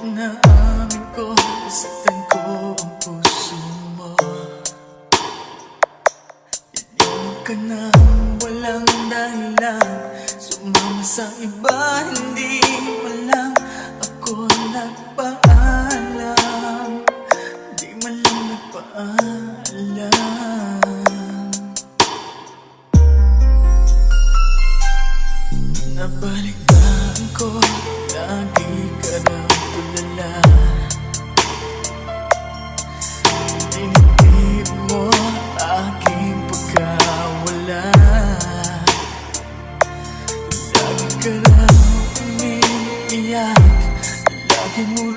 Inaamin ko, nasaktan ko ang puso mo. Iniwan ka na walang dahilan, sumama sa iba, hindi man lang ako nagpaalam. Di man lang nagpaalam. Nabalitaan ko, lagi ka daw tulala. Tinitid mo aking pagkawala. Lagi ka daw umiiyak, lagi mo